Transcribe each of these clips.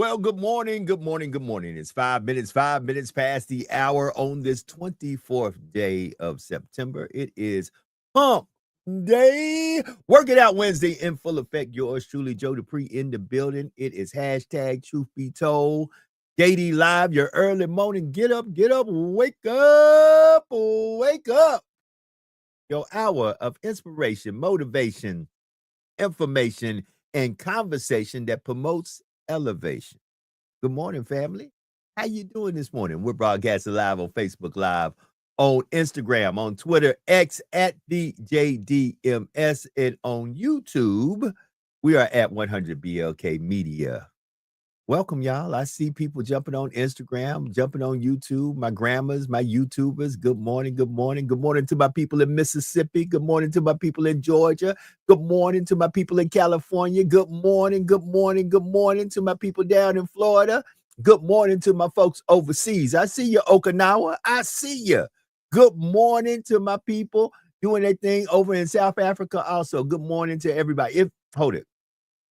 Well, good morning, good morning, good morning. It's 5 minutes past the hour on this 24th day of September. It is Hump Day. Work It Out Wednesday in full effect. Yours truly, Joe Dupree in the building. It is hashtag Truth Be Told. JD Live, your early morning get up, wake up, wake up. Your hour of inspiration, motivation, information, and conversation that promotes elevation. Good morning, family. How you doing this morning? We're broadcasting live on Facebook Live, on Instagram, on Twitter, X at the JDMS, and on YouTube. We are at 100 BLK Media. Welcome, y'all. I see people jumping on Instagram, jumping on YouTube, my grandmas, my YouTubers. Good morning, good morning. Good morning to my people in Mississippi. Good morning to my people in Georgia. Good morning to my people in California. Good morning, good morning, good morning to my people down in Florida. Good morning to my folks overseas. I see you, Okinawa. I see you. Good morning to my people doing their thing over in South Africa also. Good morning to everybody. Hold it.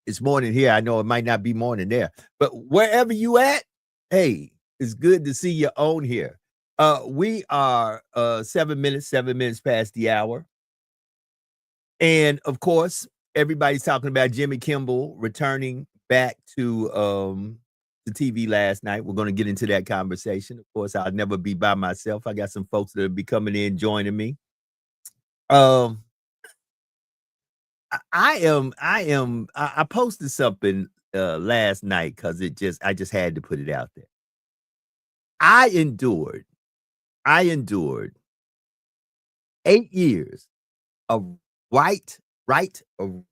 It's morning here. I know it might not be morning there, but wherever you at, hey, it's good to see you on here. We are 7 minutes past the hour. And of course, everybody's talking about Jimmy Kimmel returning back to the TV last night. We're going to get into that conversation. Of course, I'll never be by myself. I got some folks that will be coming in, joining me. I posted something last night because I just had to put it out there. I endured 8 years of right with an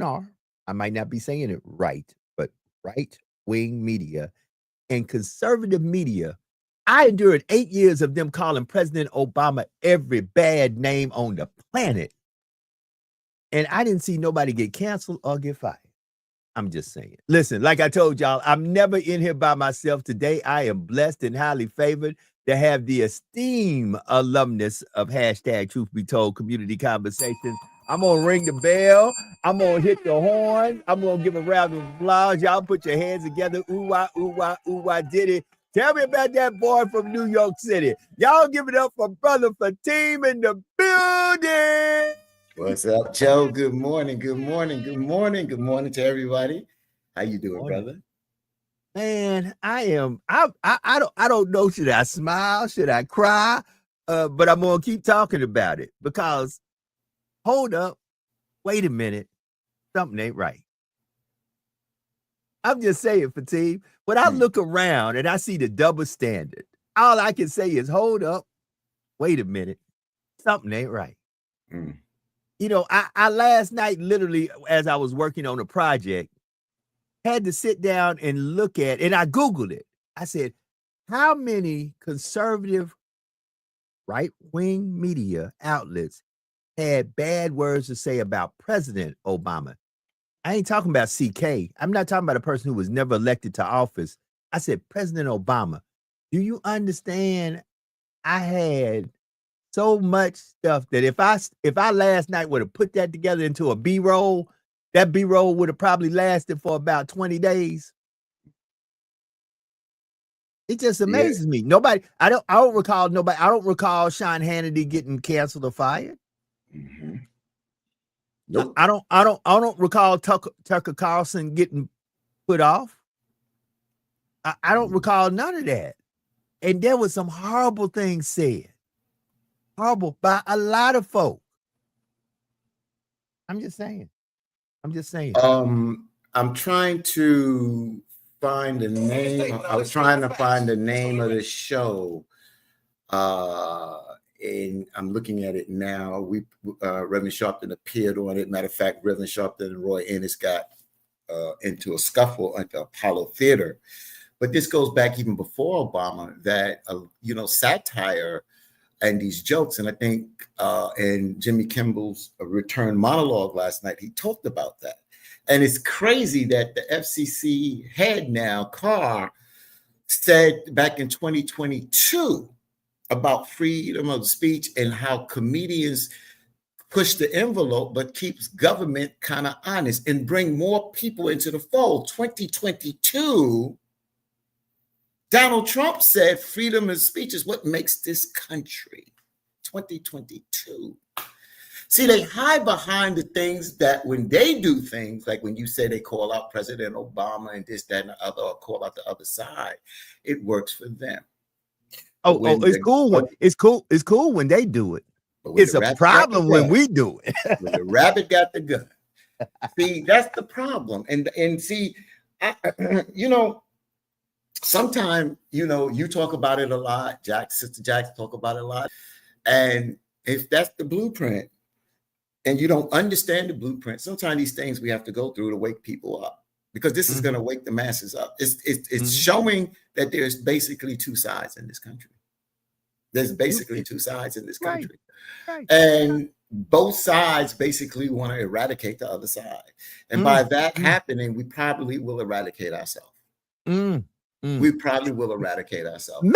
R. I might not be saying it right, but right-wing media and conservative media. I endured 8 years of them calling President Obama every bad name on the planet. And I didn't see nobody get canceled or get fired. I'm just saying. Listen, like I told y'all, I'm never in here by myself today. I am blessed and highly favored to have the esteemed alumnus of hashtag Truth Be Told Community Conversations. I'm going to ring the bell. I'm going to hit the horn. I'm going to give a round of applause. Y'all put your hands together. Ooh-wah, ooh-wah, ooh-wah, did it. Tell me about that boy from New York City. Y'all give it up for Brother Fatim in the building. What's up, Joe? Good morning. Good morning. Good morning. Good morning to everybody. How you doing, brother? Man, I don't know. Should I smile? Should I cry? But I'm gonna keep talking about it because hold up, wait a minute, something ain't right. I'm just saying, Fatim. When I look around and I see the double standard, all I can say is, hold up, wait a minute, something ain't right. You know, I last night, literally, as I was working on a project, had to sit down and look at, and I Googled it. I said, how many conservative right-wing media outlets had bad words to say about President Obama? I ain't talking about CK. I'm not talking about a person who was never elected to office. I said, President Obama. Do you understand? I had so much stuff that if I last night would have put that together into a B-roll, that B-roll would have probably lasted for about 20 days. It just amazes me. I don't recall Sean Hannity getting canceled or fired. Nope. I don't recall Tucker Carlson getting put off. I don't recall none of that. And there was some horrible things said. Horrible by a lot of folk. I'm just saying. I'm trying to find the name. I was trying to find the name of the show. And I'm looking at it now. Reverend Sharpton appeared on it. Matter of fact, Reverend Sharpton and Roy Ennis got into a scuffle at the Apollo Theater. But this goes back even before Obama, that, satire and these jokes. And I think in Jimmy Kimmel's return monologue last night, he talked about that. And it's crazy that the FCC head now, Carr, said back in 2022 about freedom of speech and how comedians push the envelope, but keeps government kind of honest and bring more people into the fold. 2022, Donald Trump said freedom of speech is what makes this country. 2022. See, they hide behind the things that when they do things, like when you say they call out President Obama and this, that, and the other, or call out the other side, it works for them. It's cool. It's cool when they do it. It's a problem when we do it. When the rabbit got the gun. See, that's the problem. And see, sometimes, you talk about it a lot. Sister Jax talk about it a lot. And if that's the blueprint and you don't understand the blueprint, sometimes these things we have to go through to wake people up, because this is going to wake the masses up. It's showing that there's basically two sides in this country. There's basically two sides in this country. Right. And both sides basically want to eradicate the other side. And by that happening, we probably will eradicate ourselves. We probably will eradicate ourselves.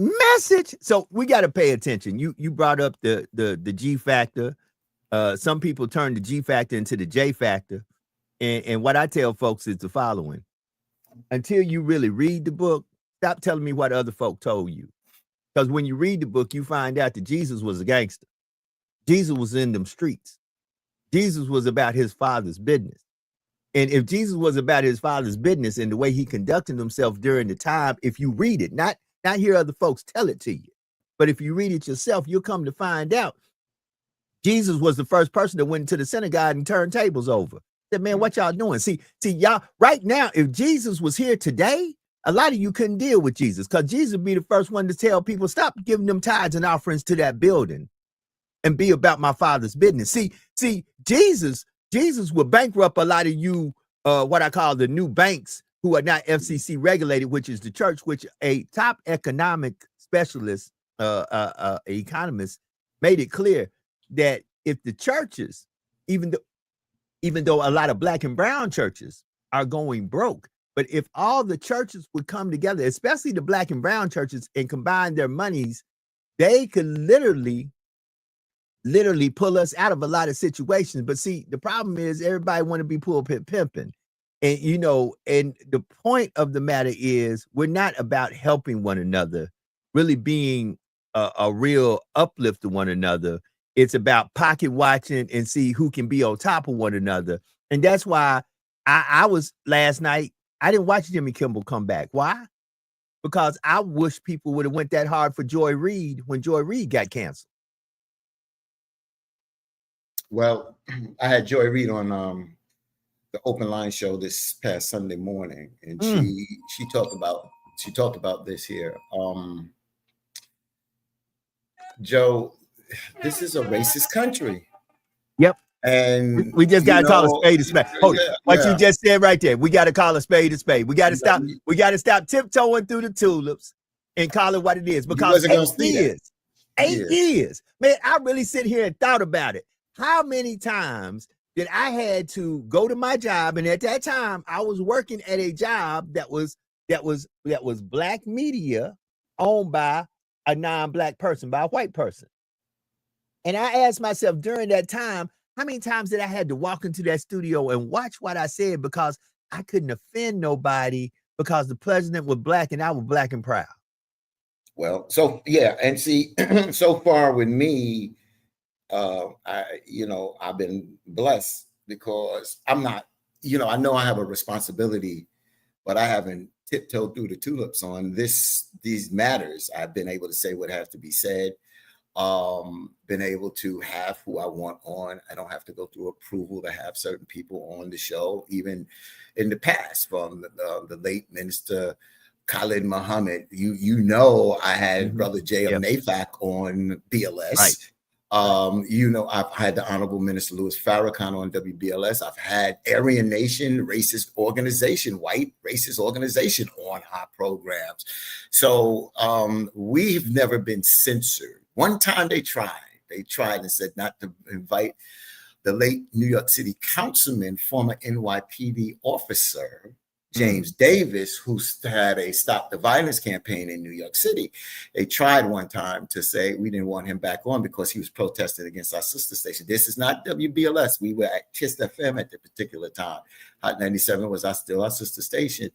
Message. So we got to pay attention. You brought up the G factor. Some people turn the G factor into the J factor. And what I tell folks is the following. Until you really read the book, stop telling me what other folk told you. Because when you read the book, you find out that Jesus was a gangster. Jesus was in them streets. Jesus was about his father's business. And if Jesus was about his father's business and the way he conducted himself during the time, if you read it, not hear other folks tell it to you, but if you read it yourself, you'll come to find out Jesus was the first person that went into the synagogue and turned tables over. Said, man, what y'all doing? See, y'all right now, if Jesus was here today, a lot of you couldn't deal with Jesus, because Jesus would be the first one to tell people, stop giving them tithes and offerings to that building and be about my father's business. See, Jesus would bankrupt a lot of you, what I call the new banks who are not FCC regulated, which is the church, which a top economic specialist, economist, made it clear that if the churches, even though a lot of black and brown churches are going broke, but if all the churches would come together, especially the black and brown churches, and combine their monies, they could literally pull us out of a lot of situations. But see, the problem is everybody want to be pulpit pimping. And, and the point of the matter is we're not about helping one another, really being a real uplift to one another. It's about pocket watching and see who can be on top of one another. And that's why I was last night, I didn't watch Jimmy Kimmel come back. Why? Because I wish people would have went that hard for Joy Reid when Joy Reid got canceled. Well, I had Joy Reid on the Open Line show this past Sunday morning, and she talked about this here. Joe, this is a racist country. Yep. And we just got to call a spade a spade. Hold on. What you just said right there. We got to call a spade a spade. We got to stop. We got to stop tiptoeing through the tulips and call it what it is. Because 8 years, man, I really sit here and thought about it. How many times did I had to go to my job? And at that time, I was working at a job that was black media owned by a non-black person, by a white person. And I asked myself during that time, how many times did I had to walk into that studio and watch what I said, because I couldn't offend nobody, because the president was black and I was black and proud. Well, so yeah, and see, so far with me, I've been blessed, because I'm not, I know I have a responsibility, but I haven't tiptoed through the tulips on these matters. I've been able to say what has to be said. Been able to have who I want on. I don't have to go through approval to have certain people on the show, even in the past, from the late Minister Khalid Muhammad. I had Brother J.M. Nafak on BLS. Right. I've had the Honorable Minister Louis Farrakhan on WBLS. I've had Aryan Nation, white racist organization on our programs. So we've never been censored. One time they tried and said not to invite the late New York City councilman, former NYPD officer, James Davis, who had a Stop the Violence campaign in New York City. They tried one time to say we didn't want him back on because he was protesting against our sister station. This is not WBLS. We were at KISS FM at the particular time. Hot 97 was still our sister station.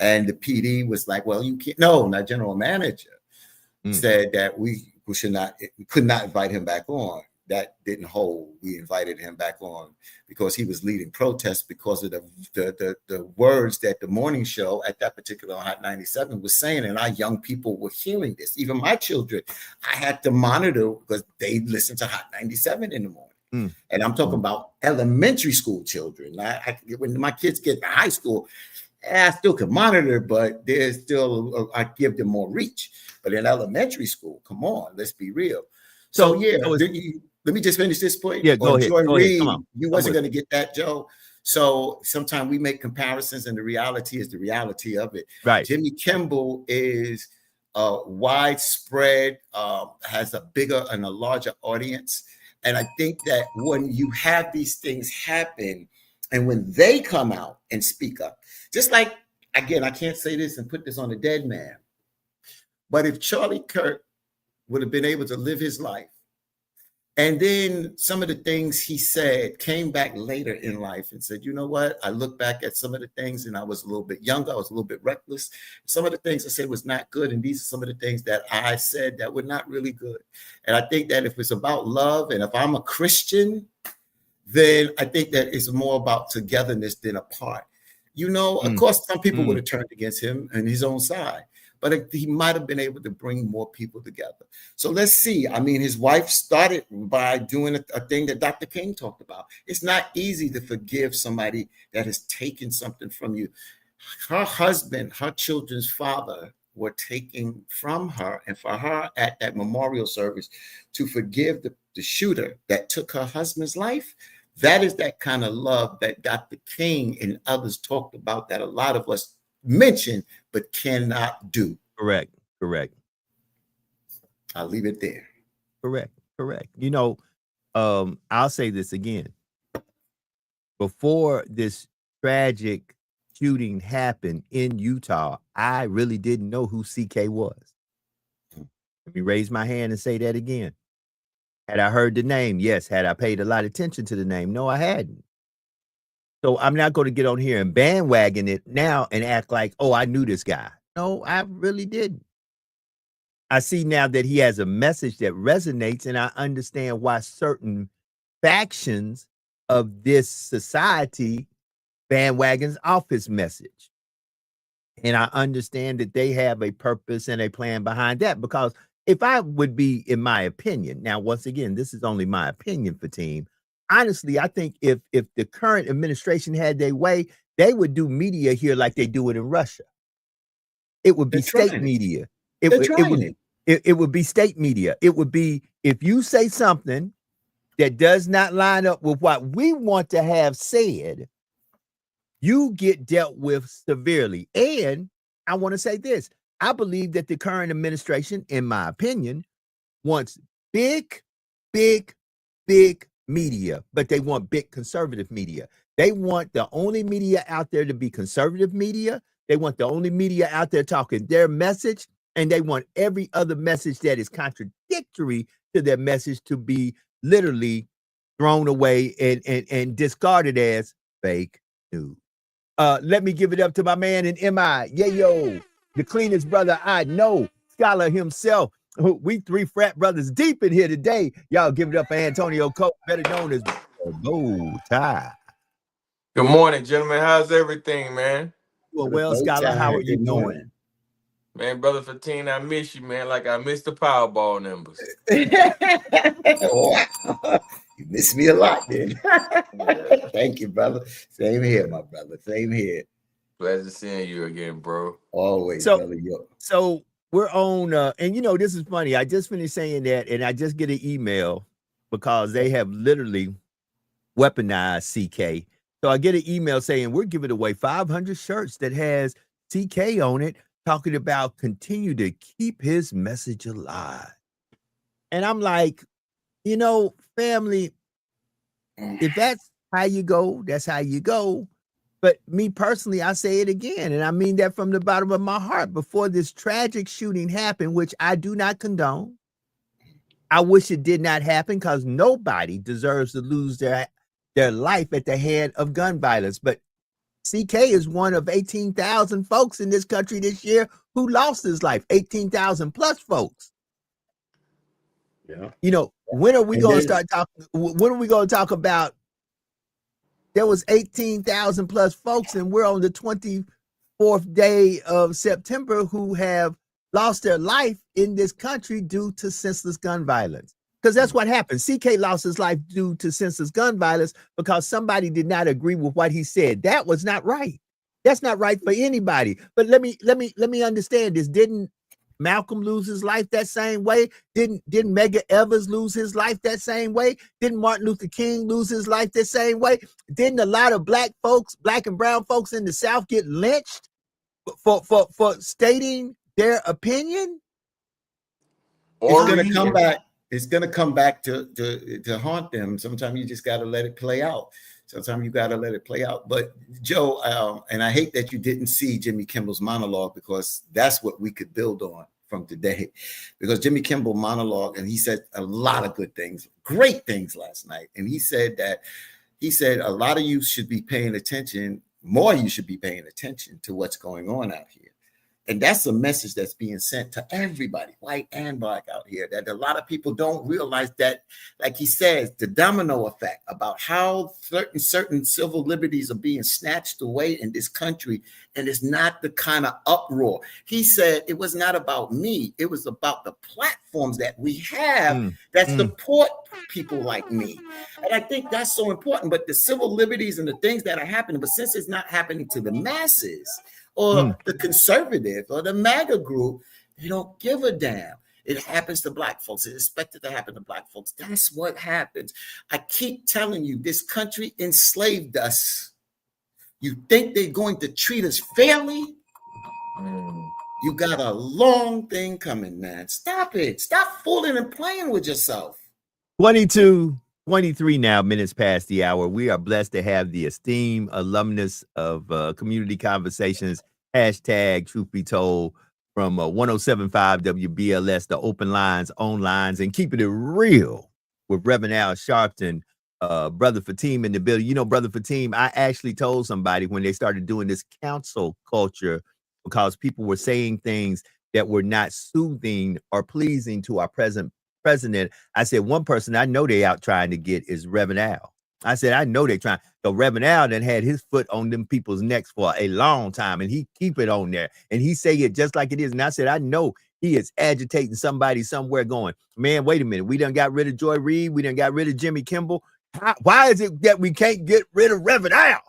And the PD was like, well, you can't. No, my general manager said that we could not invite him back on. That didn't hold. We invited him back on because he was leading protests because of the words that the morning show at that particular Hot 97 was saying. And our young people were hearing this. Even my children, I had to monitor because they listened to Hot 97 in the morning. And I'm talking about elementary school children. When my kids get to high school, I still can monitor, but there's still, I give them more reach. But in elementary school, come on, let's be real. So let me just finish this point. Yeah, go ahead. Joy Reid, you wasn't going to get that, Joe. So sometimes we make comparisons, and the reality is the reality of it. Right. Jimmy Kimmel is widespread, has a bigger and a larger audience. And I think that when you have these things happen, and when they come out and speak up, just like, again, I can't say this and put this on a dead man, but if Charlie Kirk would have been able to live his life, and then some of the things he said came back later in life and said, you know what? I look back at some of the things and I was a little bit younger. I was a little bit reckless. Some of the things I said was not good. And these are some of the things that I said that were not really good. And I think that if it's about love and if I'm a Christian, then I think that it's more about togetherness than apart. You know, of course, some people would have turned against him and his own side, but he might have been able to bring more people together. So let's see. I mean, his wife started by doing a thing that Dr. King talked about. It's not easy to forgive somebody that has taken something from you. Her husband, her children's father, were taking from her, and for her at that memorial service to forgive the shooter that took her husband's life. That is that kind of love that Dr. King and others talked about that a lot of us mention but cannot do. Correct. I'll leave it there. Correct. You know, I'll say this again. Before this tragic shooting happened in Utah, I really didn't know who CK was. Let me raise my hand and say that again. Had I heard the name? Yes. Had I paid a lot of attention to the name? No, I hadn't. So I'm not going to get on here and bandwagon it now and act like, oh, I knew this guy. No, I really didn't. I see now that he has a message that resonates, and I understand why certain factions of this society bandwagons off his message. And I understand that they have a purpose and a plan behind that, because if I would be, in my opinion, now, once again, this is only my opinion, Fatim. Honestly, I think if the current administration had their way, they would do media here like they do it in Russia. It would be state media. It would be state media. It would be, if you say something that does not line up with what we want to have said, you get dealt with severely. And I want to say this. I believe that the current administration, in my opinion, wants big media, but they want big conservative media. They want the only media out there to be conservative media. They want the only media out there talking their message, and they want every other message that is contradictory to their message to be literally thrown away and discarded as fake news. Let me give it up to my man in MI. Yo, the cleanest brother I know, Scholar himself. We three frat brothers deep in here today. Y'all give it up for Antonio Cole, better known as Bow Tie. Good morning, gentlemen. How's everything, man? Well, Scholar, how are you doing? Man, Brother Fatim, I miss you, man, like I miss the Powerball numbers. You miss me a lot, dude. Thank you, brother. Same here, my brother. Same here. Pleasure seeing you again, bro. Always, brother. So we're on, and you know, this is funny. I just finished saying that, and I just get an email because they have literally weaponized CK. So I get an email saying we're giving away 500 shirts that has CK on it, talking about continue to keep his message alive. And I'm like, you know, family, if that's how you go, that's how you go. But me personally, I say it again, and I mean that from the bottom of my heart. Before this tragic shooting happened, which I do not condone, I wish it did not happen because nobody deserves to lose their life at the hand of gun violence. But CK is one of 18,000 folks in this country this year who lost his life, 18,000 plus folks. Yeah. You know, when are we And going to then- start talking? When are we going to talk about there was 18,000 plus folks and we're on the 24th day of September who have lost their life in this country due to senseless gun violence? Because that's what happened. CK lost his life due to senseless gun violence because somebody did not agree with what he said. That was not right. That's not right for anybody. But let me understand this. Didn't Malcolm lose his life that same way? Didn't Medgar Evers lose his life that same way? Didn't Martin Luther King lose his life that same way? Didn't a lot of black folks, black and brown folks in the South get lynched for stating their opinion? It's gonna come back. It's gonna come back to haunt them. Sometimes you just gotta let it play out. Sometimes you gotta let it play out. But Joe, and I hate that you didn't see Jimmy Kimmel's monologue because that's what we could build on from today. Because Jimmy Kimmel monologue, and he said a lot of good things, great things last night. And he said a lot of you should be paying attention. More you should be paying attention to what's going on out here. And that's a message that's being sent to everybody, white and black out here, that a lot of people don't realize that, like he says, the domino effect about how certain civil liberties are being snatched away in this country. And it's not the kind of uproar. He said it was not about me. It was about the platforms that we have that support people like me. And I think that's so important. But the civil liberties and the things that are happening, but since it's not happening to the masses, or the conservative or the MAGA group, they don't give a damn. It happens to black folks. It's expected to happen to black folks. That's what happens. I keep telling you, this country enslaved us. You think they're going to treat us fairly? You got a long thing coming, man. Stop it. Stop fooling and playing with yourself. 23 now minutes past the hour. We are blessed to have the esteemed alumnus of Community Conversations, hashtag Truth Be Told, from 107.5 WBLS, the open lines, on lines, and keeping it real with Reverend Al Sharpton, Brother Fatim in the building. You know, Brother Fatim, I actually told somebody when they started doing this council culture because people were saying things that were not soothing or pleasing to our president. I said, one person I know they out trying to get is Reverend Al. I said, I know they trying. So Reverend Al then had his foot on them people's necks for a long time, and he keep it on there, and he say it just like it is. And I said, I know he is agitating somebody somewhere going, man, wait a minute. We done got rid of Joy Reid. We done got rid of Jimmy Kimmel. Why is it that we can't get rid of Reverend Al?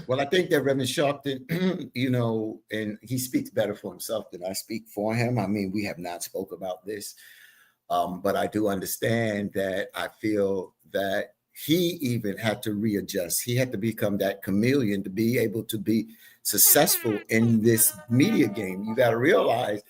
Well, I think that Reverend Sharpton, you know, and he speaks better for himself than I speak for him. I mean, we have not spoke about this. But I do understand that I feel that he even had to readjust. He had to become that chameleon to be able to be successful in this media game. You got to realize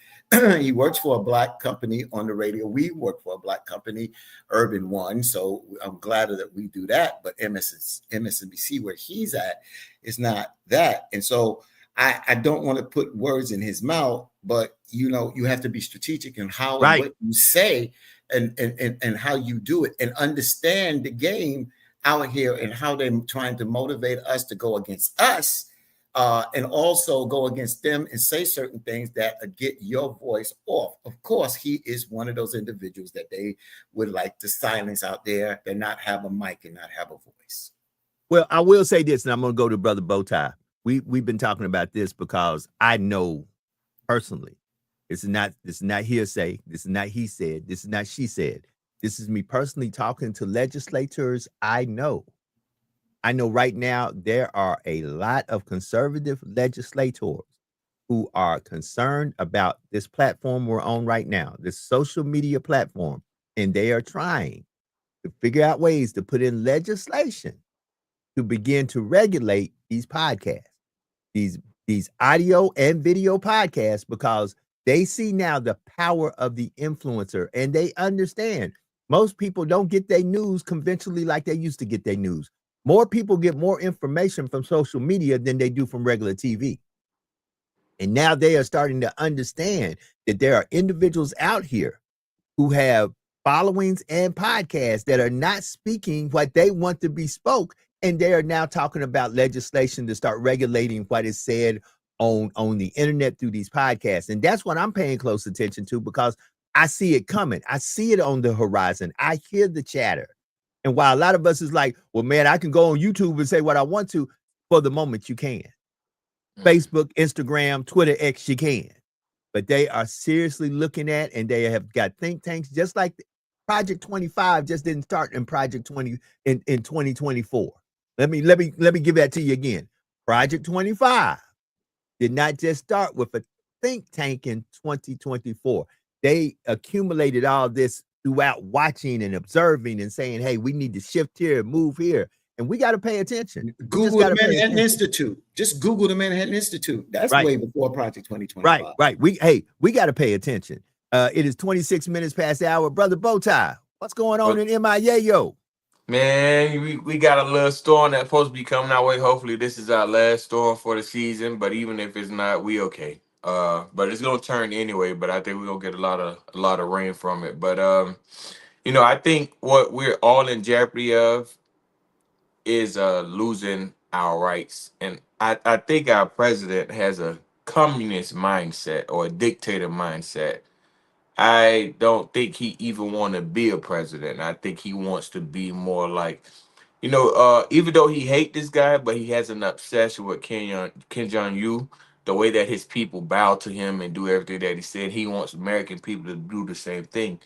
he works for a black company on the radio. We work for a black company, Urban One. So I'm glad that we do that. But MSNBC, where he's at, is not that. And so I don't want to put words in his mouth, but you know, you have to be strategic in how and what you say and how you do it, and understand the game out here and how they're trying to motivate us to go against us, and also go against them and say certain things that get your voice off. Of course, he is one of those individuals that they would like to silence out there and not have a mic and not have a voice. Well, I will say this, and I'm going to go to Brother Bowtie. We've been talking about this because I know personally, this is not hearsay. This is not he said. This is not she said. This is me personally talking to legislators I know. I know right now there are a lot of conservative legislators who are concerned about this platform we're on right now, this social media platform, and they are trying to figure out ways to put in legislation to begin to regulate these podcasts, these audio and video podcasts, because they see now the power of the influencer, and they understand most people don't get their news conventionally like they used to get their news. More people get more information from social media than they do from regular TV. And now they are starting to understand that there are individuals out here who have followings and podcasts that are not speaking what they want to be spoke. And they are now talking about legislation to start regulating what is said on the internet through these podcasts. And that's what I'm paying close attention to, because I see it coming. I see it on the horizon. I hear the chatter. And while a lot of us is like, well, man, I can go on YouTube and say what I want to, for the moment you can. Facebook, Instagram, Twitter, X, you can. But they are seriously looking at, and they have got think tanks, just like Project 25 just didn't start in Project 20 in 2024. Let me give that to you again. Project 25 did not just start with a think tank in 2024. They accumulated all this throughout watching and observing and saying, hey, we need to shift here, move here. And we got to pay attention. Google the Manhattan Institute. Just Google the Manhattan Institute. That's way before Project 2025. Right. We got to pay attention. It is 26 minutes past the hour. Brother Bowtie, what's going on in MIA, yo? Man, we got a little storm that's supposed to be coming our way. Hopefully this is our last storm for the season, but even if it's not, we okay. But it's gonna turn anyway, but I think we're gonna get a lot of rain from it. But I think what we're all in jeopardy of is losing our rights. And I think our president has a communist mindset or a dictator mindset. I don't think he even want to be a president. I think he wants to be more like, even though he hate this guy, but he has an obsession with Kim Jong-un, the way that his people bow to him and do everything that he said. He wants American people to do the same thing.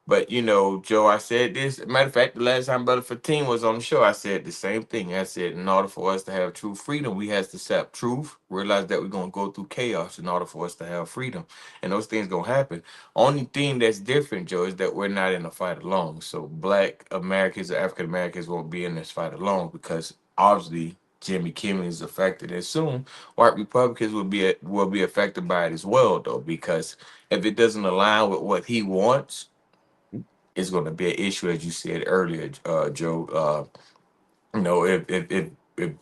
But Joe, I said this. Matter of fact, the last time Brother 15 was on the show, I said the same thing. I said, in order for us to have true freedom, we have to accept truth, realize that we're gonna go through chaos in order for us to have freedom. And those things gonna happen. Only thing that's different, Joe, is that we're not in a fight alone. So Black Americans or African Americans won't be in this fight alone, because obviously Jimmy Kimmel is affected, and soon white Republicans will be affected by it as well, though, because if it doesn't align with what he wants, it's going to be an issue, as you said earlier, Joe. If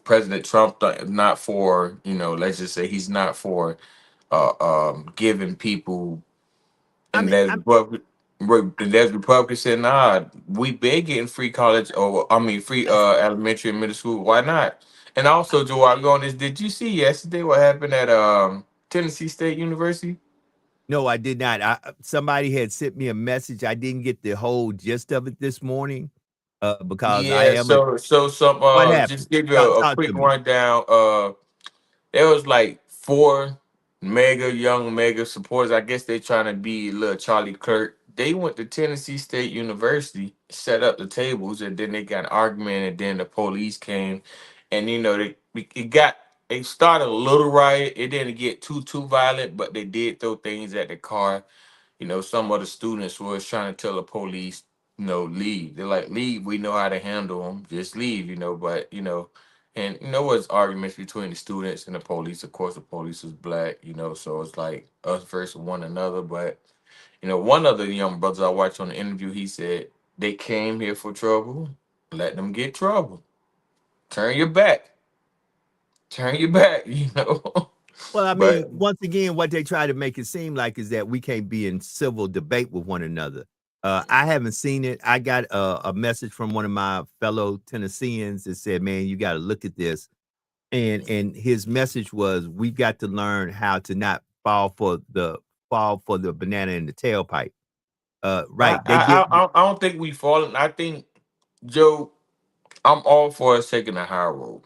President Trump not for, let's just say he's not for giving people, and there's Republicans saying, nah, we been getting free college, or free elementary and middle school. Why not? And also, Joe, I'm going this. Did you see yesterday what happened at Tennessee State University? No, I did not. Somebody had sent me a message. I didn't get the whole gist of it this morning, because I am. Just give you a quick rundown. There was like 4 young mega supporters. I guess they trying to be little Charlie Kirk. They went to Tennessee State University, set up the tables, and then they got an argument, and then the police came, and it started a little riot. It didn't get too violent, but they did throw things at the car. Some of the students was trying to tell the police, leave. They're like, leave. We know how to handle them. Just leave, but, and what's arguments between the students and the police. Of course, the police was Black, so it's like us versus one another. But, one of the young brothers I watched on the interview, he said, they came here for trouble. Let them get trouble. Turn your back. Well, I mean, once again, what they try to make it seem like is that we can't be in civil debate with one another. I haven't seen it. I got a message from one of my fellow Tennesseans that said, man, you got to look at this. And his message was, we got to learn how to not fall for the banana in the tailpipe. Right. I don't think we fallen. I think, Joe, I'm all for us taking the high road.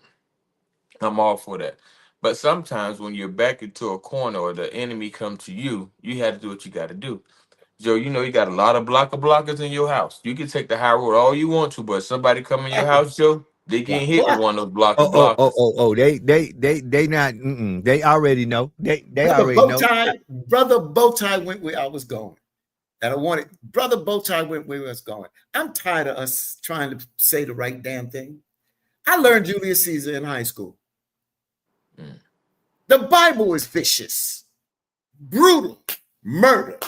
I'm all for that. But sometimes when you're back into a corner or the enemy come to you, you have to do what you got to do. Joe, you got a lot of blockers in your house. You can take the high road all you want to, but somebody come in your house, Joe, they get hit with one of those blockers. They not. They already know. They already know. Brother Bowtie went where I was going, and I wanted Brother Bowtie went where I was going. I'm tired of us trying to say the right damn thing. I learned Julius Caesar in high school. The Bible is vicious, brutal, murder.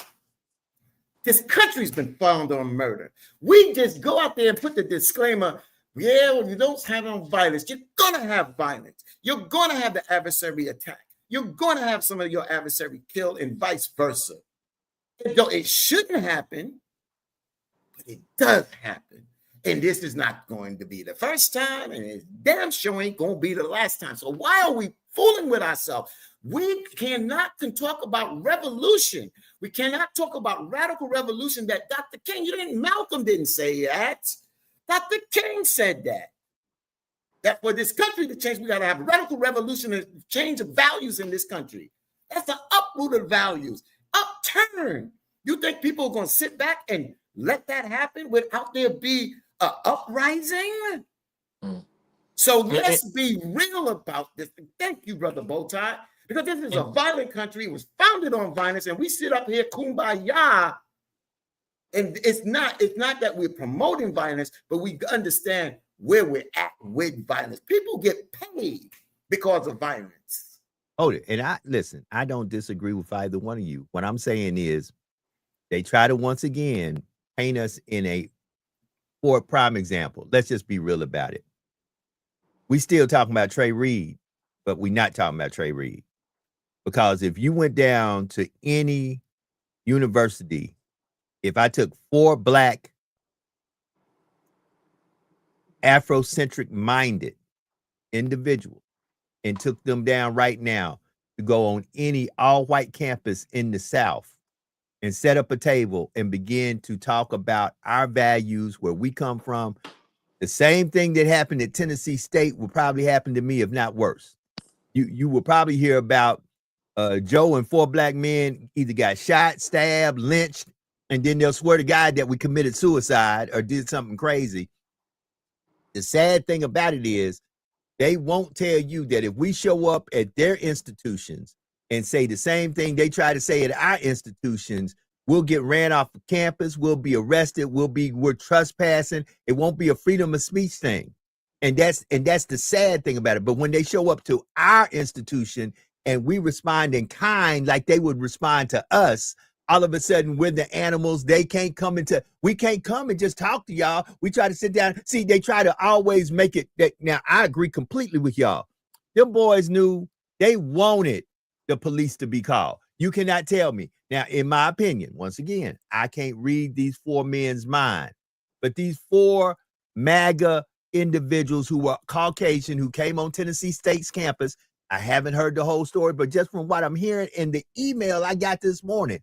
This country's been founded on murder. We just go out there and put the disclaimer, Yeah, when you don't have no violence, you're gonna have violence. You're gonna have the adversary attack. You're gonna have some of your adversary killed, and vice versa. It shouldn't happen, but it does happen. And this is not going to be the first time, and it damn sure ain't going to be the last time. So why are we fooling with ourselves? We cannot talk about revolution. We cannot talk about radical revolution that Dr. King, Malcolm didn't say that. Dr. King said that. That for this country to change, we got to have a radical revolution and change of values in this country. That's the uproot of values. Upturn. You think people are going to sit back and let that happen without there be an uprising? So let's be real about this. Thank you, Brother Bowtie, because this is a violent country. It was founded on violence, and we sit up here kumbaya. And it's not that we're promoting violence, but we understand where we're at with violence. People get paid because of violence. Oh, and I don't disagree with either one of you. What I'm saying is they try to once again paint us for a prime example. Let's just be real about it. We still talking about Trey Reed, but we're not talking about Trey Reed. Because if you went down to any university, if I took 4 black Afrocentric minded individuals and took them down right now to go on any all-white campus in the South and set up a table and begin to talk about our values, where we come from, the same thing that happened at Tennessee State will probably happen to me, if not worse. You will probably hear about Joe and 4 black men either got shot, stabbed, lynched, and then they'll swear to God that we committed suicide or did something crazy. The sad thing about it is they won't tell you that if we show up at their institutions and say the same thing they try to say at our institutions, we'll get ran off the campus, we'll be arrested, we're trespassing. It won't be a freedom of speech thing. And that's the sad thing about it. But when they show up to our institution and we respond in kind like they would respond to us, all of a sudden we're the animals. We can't come and just talk to y'all. We try to sit down. See, they try to always make it that. Now, I agree completely with y'all. Them boys knew they wanted the police to be called. You cannot tell me. Now, in my opinion, once again, I can't read these 4 men's mind, but these 4 MAGA individuals who were Caucasian, who came on Tennessee State's campus, I haven't heard the whole story, but just from what I'm hearing in the email I got this morning,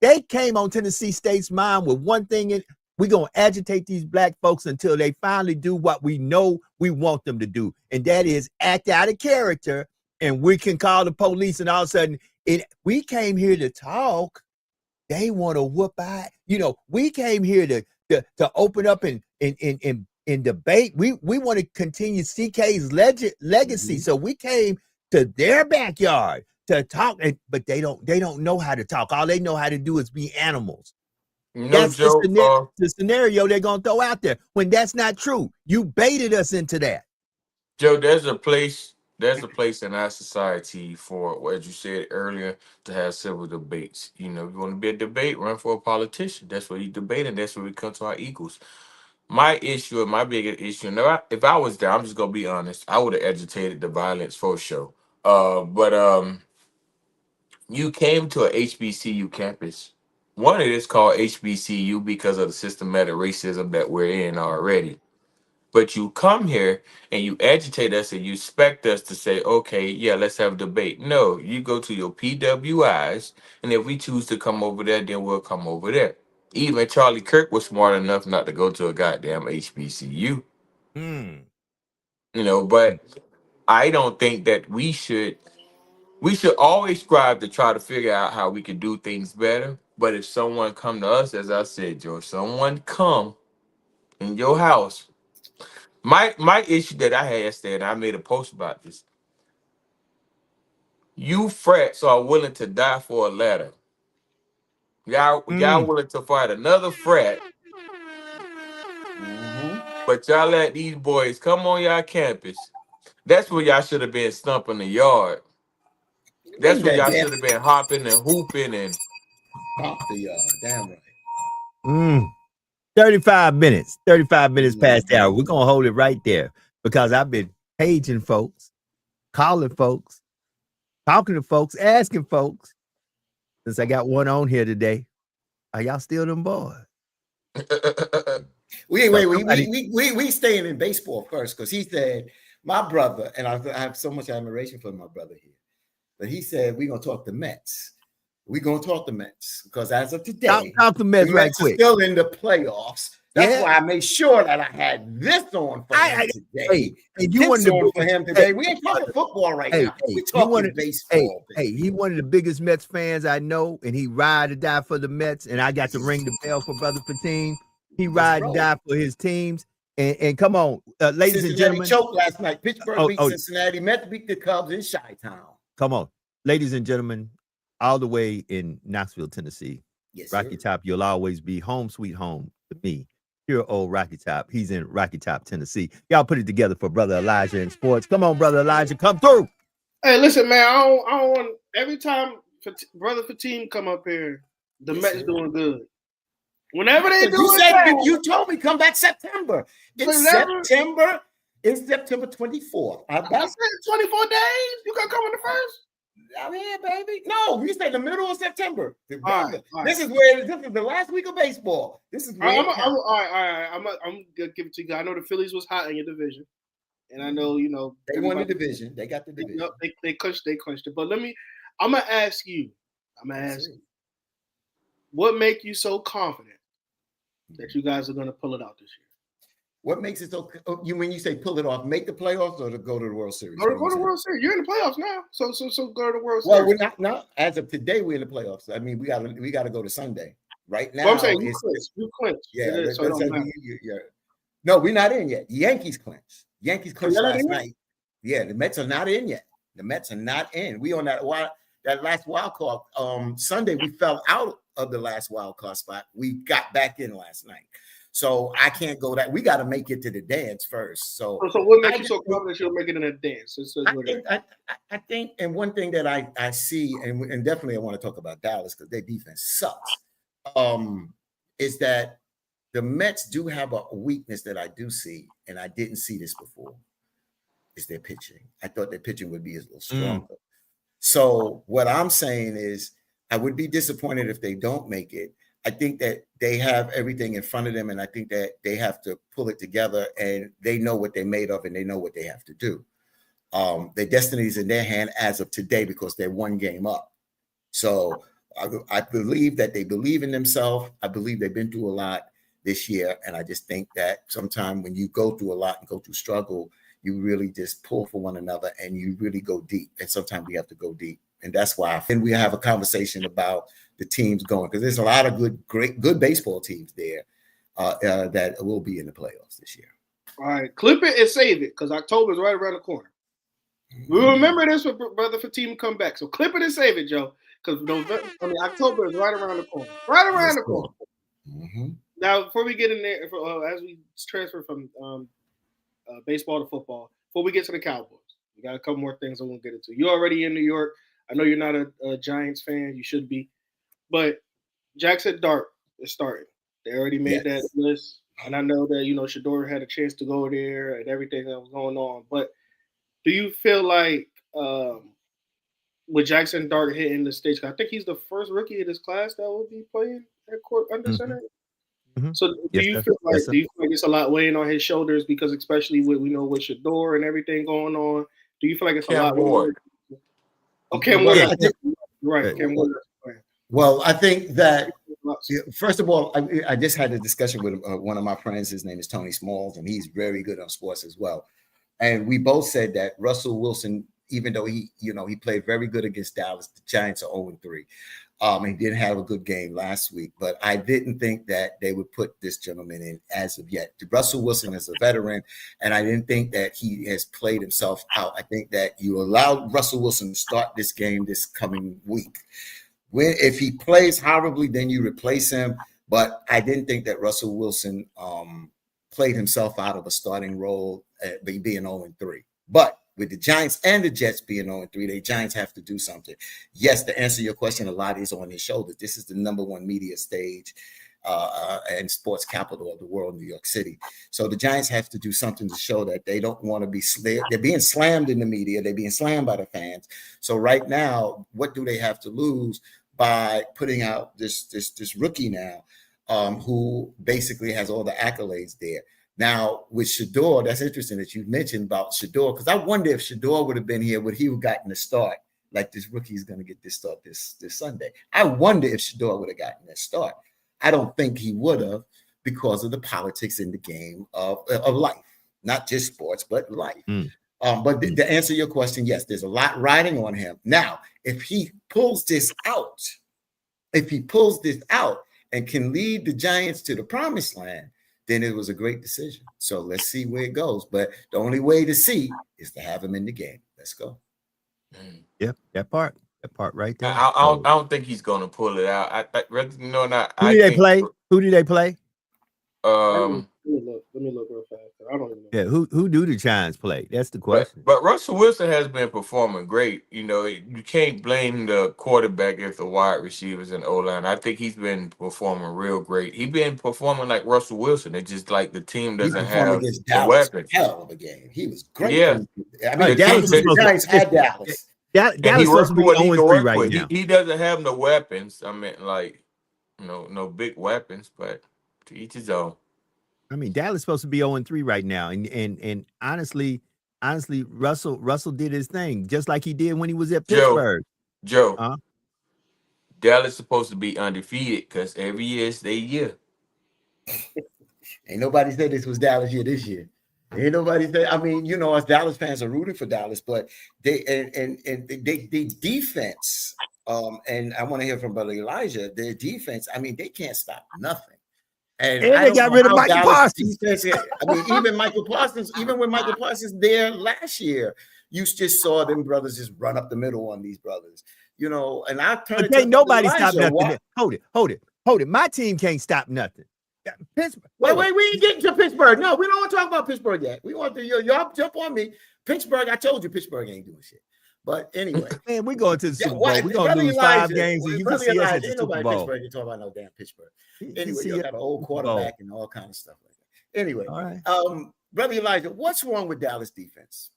they came on Tennessee State's mind with one thing: we're going to agitate these black folks until they finally do what we know we want them to do, and that is act out of character, and we can call the police, and all of a sudden, we came here to talk. They want to whoop out. We came here to open up and debate. We want to continue CK's legacy, so we came to their backyard to talk, but they don't know how to talk. All they know how to do is be animals. That's Joe, the scenario they're gonna throw out there. When that's not true, you baited us into that. Joe, there's a place in our society for, as you said earlier, to have civil debates. If you want to be a debate, run for a politician. That's what you debate, and that's where we come to our equals. My issue, and my biggest issue, and if I was there, I'm just gonna be honest, I would have agitated the violence for sure. But you came to a HBCU campus. One, it is called HBCU because of the systematic racism that we're in already. But you come here and you agitate us and you expect us to say, okay, yeah, let's have a debate. No, you go to your PWIs, and if we choose to come over there, then we'll come over there. Even Charlie Kirk was smart enough not to go to a goddamn HBCU. But I don't think that we should always strive to try to figure out how we can do things better. But if someone come to us, as I said, Joe, someone come in your house. My issue that I had yesterday, and I made a post about this. You frats are willing to die for a letter. Y'all willing to fight another frat. But y'all let these boys come on y'all campus. That's where y'all should have been stumping the yard. That's where y'all should have been hopping and hooping and pop the yard. Damn right. 35 minutes. 35 minutes past the hour. We're gonna hold it right there because I've been paging folks, calling folks, talking to folks, asking folks. Since I got one on here today, are y'all still them boys? We staying in baseball first because he said my brother, and I have so much admiration for my brother here, but he said we're gonna talk the Mets. We're gonna talk the Mets because as of today, talk the Mets right quick. Are still in the playoffs. That's why I made sure that I had this on for him today. Hey, you wanted on for him today. We ain't talking football right now. We're talking baseball. He one of the biggest Mets fans I know, and he ride or die for the Mets. And I got to ring the bell for Brother Fatim. He ride and die for his teams. And come on, ladies and gentlemen. Choked last night. Pittsburgh beat Cincinnati. Mets beat the Cubs in Chi-Town. Come on, ladies and gentlemen, all the way in Knoxville, Tennessee. Yes, Rocky Top, you'll always be home, sweet home to me. Pure old Rocky Top. He's in Rocky Top, Tennessee. Y'all put it together for Brother Elijah in sports. Come on, Brother Elijah, come through. Hey, listen, man. I don't want every time Brother Fatim come up here, the Mets doing good. Whenever they do it, you told me come back September. September 24th. I said 24 days. You gonna come on the first? I'm here, baby. No, we say the middle of September. All right. This is the last week of baseball. This is all right. I'm gonna give it to you. I know the Phillies was hot in your division, and I know they won the division. They got the division. They clinched it. But I'm gonna ask you. What make you so confident that you guys are gonna pull it out this year? What makes it so? When you say pull it off, make the playoffs or to go to the World Series? Go to the World Series. You're in the playoffs now, so go to the World Series. Well, we're not. As of today, we're in the playoffs. I mean, we got to go to Sunday. Right now, I'm saying you clinched. Yeah, no, we're not in yet. Yankees clinched. Last night. Yeah, the Mets are not in yet. The Mets are not in. We on that last wild card. Sunday we fell out of the last wild card spot. We got back in last night. So I can't go that. We got to make it to the dance first. So what makes you so confident you'll make it in a dance? I think, and one thing that I see, and definitely I want to talk about Dallas because their defense sucks, is that the Mets do have a weakness that I do see, and I didn't see this before, is their pitching. I thought their pitching would be a little stronger. So what I'm saying is I would be disappointed if they don't make it. I think that they have everything in front of them, and I think that they have to pull it together, and they know what they're made of, and they know what they have to do. Their destiny is in their hand as of today because they're one game up. So I believe that they believe in themselves. I believe they've been through a lot this year, and I just think that sometimes when you go through a lot and go through struggle, you really just pull for one another, and you really go deep, and sometimes we have to go deep. And that's why we have a conversation about the teams going, because there's a lot of good baseball teams there that will be in the playoffs this year. All right, clip it and save it because October is right around the corner. We'll remember this when Brother Fatim come back. So clip it and save it, Joe, because October is right around the corner. Right around the corner. Mm-hmm. Now, before we get in there, as we transfer from baseball to football, before we get to the Cowboys, we got a couple more things I won't get into. You're already in New York. I know you're not a Giants fan. You should be. But Jackson Dart is starting. They already made that list. And I know that, Shador had a chance to go there and everything that was going on. But do you feel like with Jackson Dart hitting the stage, I think he's the first rookie in this class that will be playing at court under center. Mm-hmm. So do you feel like it's a lot weighing on his shoulders because especially with Shador and everything going on, do you feel like it's a lot more? Okay, right. Cam Ward. Well, I think that, first of all, I just had a discussion with one of my friends. His name is Tony Smalls, and he's very good on sports as well. And we both said that Russell Wilson, even though he played very good against Dallas, the Giants are 0-3. He didn't have a good game last week, but I didn't think that they would put this gentleman in as of yet. Russell Wilson is a veteran, and I didn't think that he has played himself out. I think that you allow Russell Wilson to start this game this coming week. If he plays horribly, then you replace him. But I didn't think that Russell Wilson played himself out of a starting role being 0-3. But with the Giants and the Jets being 0-3, the Giants have to do something. Yes, to answer your question, a lot is on his shoulders. This is the number one media stage. and sports capital of the world, New York City. So the Giants have to do something to show that they don't want to be they're being slammed in the media. They're being slammed by the fans. So right now, what do they have to lose by putting out this rookie now, who basically has all the accolades there? Now with Shedeur, that's interesting that you mentioned about Shedeur, because I wonder if Shedeur would have been here, would he have gotten the start? Like this rookie is going to get this start this Sunday. I wonder if Shedeur would have gotten that start. I don't think he would have, because of the politics in the game of life, not just sports, but life. But to answer your question, yes, there's a lot riding on him. Now, if he pulls this out and can lead the Giants to the promised land, then it was a great decision. So let's see where it goes. But the only way to see is to have him in the game. Let's go. Yep, that part right there. I don't think he's going to pull it out. Who did they play? Who did they play? Let me look real fast. I don't even know. Yeah, who do the Giants play? That's the question. But Russell Wilson has been performing great. You can't blame the quarterback if the wide receivers and O-line. I think he's been performing real great. He's been performing like Russell Wilson. It's just like the team doesn't have the weapons. Hell of a game. He was great. Yeah. I mean, the Giants had Dallas. Dallas supposed to be 0-3 right now. He doesn't have the weapons. I mean, like, no big weapons, but to each his own. I mean, Dallas is supposed to be 0-3 right now, and honestly, Russell did his thing just like he did when he was at Pittsburgh. Joe, Dallas is supposed to be undefeated because every year is their year. Ain't nobody said this was Dallas year this year. Ain't nobody said. I mean, us Dallas fans are rooting for Dallas, but they defense. And I want to hear from Brother Elijah. Their defense. I mean, they can't stop nothing. And they got rid of Michael Parsons. I mean, even when Michael Parsons there last year, you just saw them brothers just run up the middle on these brothers. And I turned. But ain't nobody stop nothing. Hold it. My team can't stop nothing. Pittsburgh. Wait, we ain't getting to Pittsburgh. No, we don't want to talk about Pittsburgh yet. We want to y'all jump on me. Pittsburgh, I told you Pittsburgh ain't doing shit. But anyway, man, we going to the Super Bowl. We're gonna lose 5 games, and you can see us at the Super Bowl. Pittsburgh, you talk about no damn Pittsburgh. Anyway, you got an old quarterback and all kind of stuff like that. Anyway, all right. Brother Elijah, what's wrong with Dallas defense?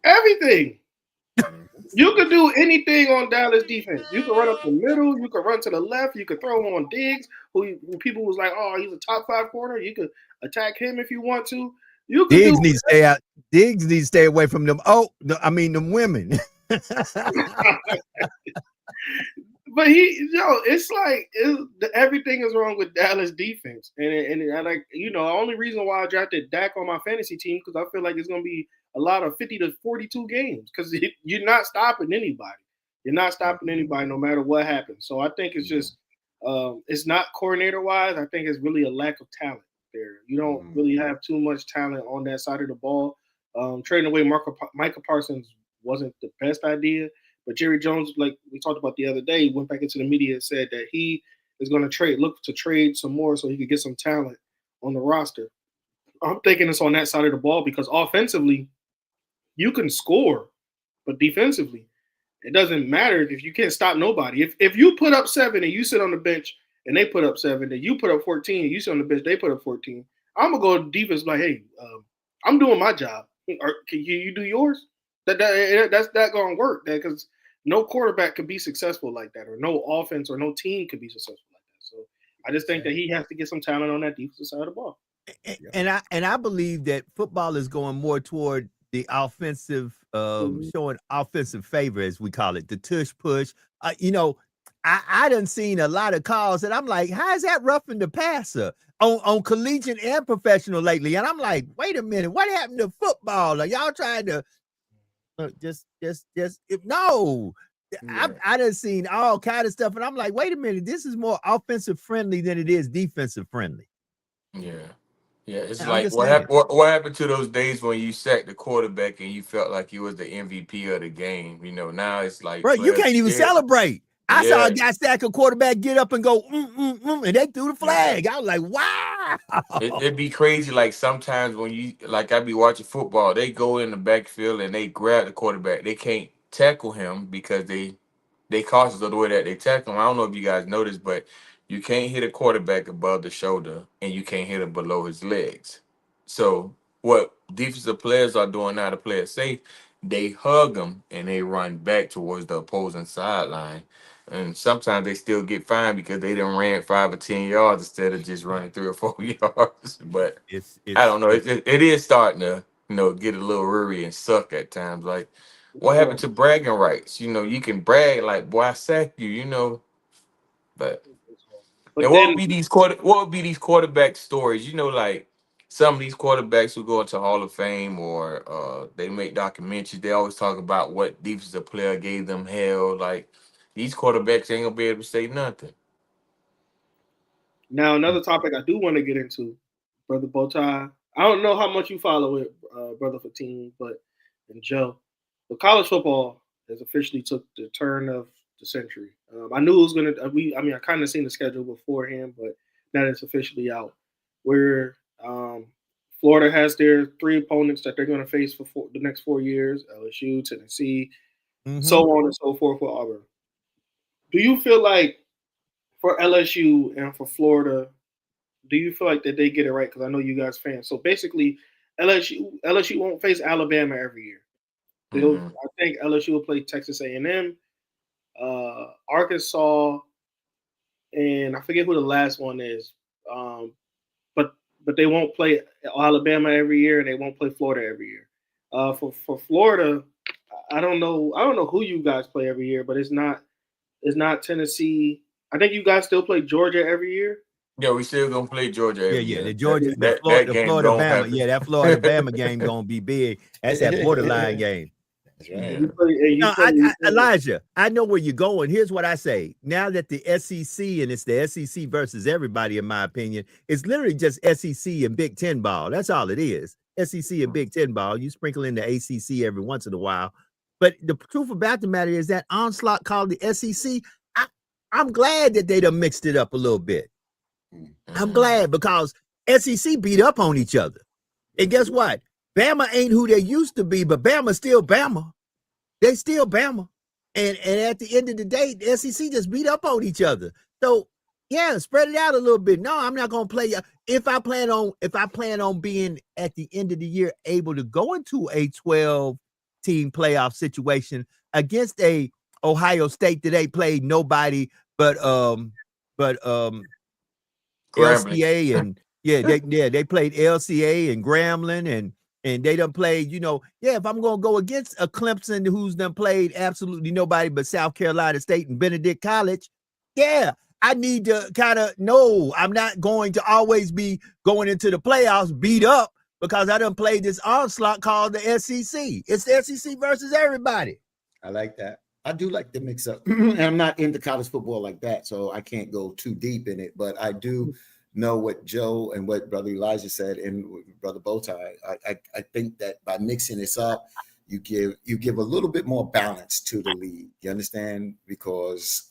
Everything. You could do anything on Dallas defense. You could run up the middle. You could run to the left. You could throw on Diggs, who people was like, oh, he's a top 5 corner. You could attack him if you want to. Diggs needs to stay out. Diggs needs to stay away from them. Them women. But it's like everything is wrong with Dallas defense, and I like the only reason why I drafted Dak on my fantasy team because I feel like it's gonna be a lot of 50 to 42 games because you're not stopping anybody. You're not stopping anybody no matter what happens. So I think it's just it's not coordinator wise. I think it's really a lack of talent there. You don't really have too much talent on that side of the ball. Trading away Micah Parsons wasn't the best idea, but Jerry Jones, like we talked about the other day, went back into the media and said that he is going to look to trade some more so he could get some talent on the roster. I'm thinking it's on that side of the ball because offensively, you can score, but defensively, it doesn't matter if you can't stop nobody. If you put up 7 and you sit on the bench and they put up 7, and you put up 14 and you sit on the bench, they put up 14, I'm going to go defense like, hey, I'm doing my job. Can you do yours? That's not going to work because no quarterback could be successful like that, or no offense or no team could be successful like that. So I just think that he has to get some talent on that defensive side of the ball. And I believe that football is going more toward the offensive, showing offensive favor, as we call it, the tush push. I done seen a lot of calls and I'm like, how is that roughing the passer on collegiate and professional lately? And I'm like, wait a minute, what happened to football? Are y'all trying to no? Yeah. I done seen all kind of stuff, and I'm like, wait a minute, this is more offensive friendly than it is defensive friendly. Yeah. It's like what happened to those days when you sacked the quarterback and you felt like you was the MVP of the game? Now it's like, bro, you can't even celebrate. I saw a guy sack a quarterback, get up and go, and they threw the flag. I was like, wow. It'd be crazy. Like sometimes when I be watching football, they go in the backfield and they grab the quarterback. They can't tackle him because they cautious of the way that they tackle him. I don't know if you guys noticed, but You can't hit a quarterback above the shoulder, and you can't hit him below his legs. So what defensive players are doing now to play it safe, they hug them and they run back towards the opposing sideline. And sometimes they still get fined because they done ran 5 or 10 yards instead of just running 3 or 4 yards. But It's I don't know. it's It is starting to, get a little weary and suck at times. Like, what happened to bragging rights? You can brag like, boy, I sacked you, but But and then what would be these quarterback stories? Like some of these quarterbacks who go into Hall of Fame or they make documentaries, they always talk about what defensive player gave them hell. Like these quarterbacks ain't gonna be able to say nothing. now another topic I do want to get into, Brother Bowtie. I don't know how much you follow it, Brother Fatim, but and Joe, but college football has officially took the turn of the century. I knew it was gonna. I kind of seen the schedule beforehand, but now it's officially out. Where Florida has their 3 opponents that they're going to face for the next 4 years: LSU, Tennessee, so on and so forth for Auburn. Do you feel like for LSU and for Florida, do you feel like that they get it right? Because I know you guys fans. So basically, LSU won't face Alabama every year. I think LSU will play Texas A&M, Arkansas, and I forget who the last one is. But they won't play Alabama every year, and they won't play Florida every year. For Florida, I don't know who you guys play every year, but it's not Tennessee. I think you guys still play Georgia every year. Yeah, we still gonna play Georgia every year. The Georgia, that game Florida gonna Bama. happen. Yeah, that Florida Bama game gonna be big. That's that borderline game. That's right. Yeah. Elijah, I know where you're going. Here's what I say. Now that the SEC, and it's the SEC versus everybody, in my opinion, it's literally just SEC and Big Ten ball. That's all it is. SEC and Big Ten ball. You sprinkle in the ACC every once in a while. But the truth about the matter is that onslaught called the SEC, I'm glad that they done mixed it up a little bit. I'm glad because SEC beat up on each other. And guess what? Bama ain't who they used to be, but Bama's still Bama. They still Bama. And at the end of the day, the SEC just beat up on each other. So yeah, spread it out a little bit. No, I'm not gonna play. If I plan on being at the end of the year able to go into a 12-team playoff situation against a Ohio State that they played nobody but LCA and they played LCA and Grambling and they done played, if I'm gonna go against a Clemson who's done played absolutely nobody but South Carolina State and Benedict College, I need to kind of know I'm not going to always be going into the playoffs beat up because I done played this onslaught called the SEC. It's the SEC versus everybody. I like that. I do like the mix up. And I'm not into college football like that, so I can't go too deep in it. But I do know what Joe and what Brother Elijah said and Brother Bowtie. I think that by mixing this up, you give a little bit more balance to the league. You understand? Because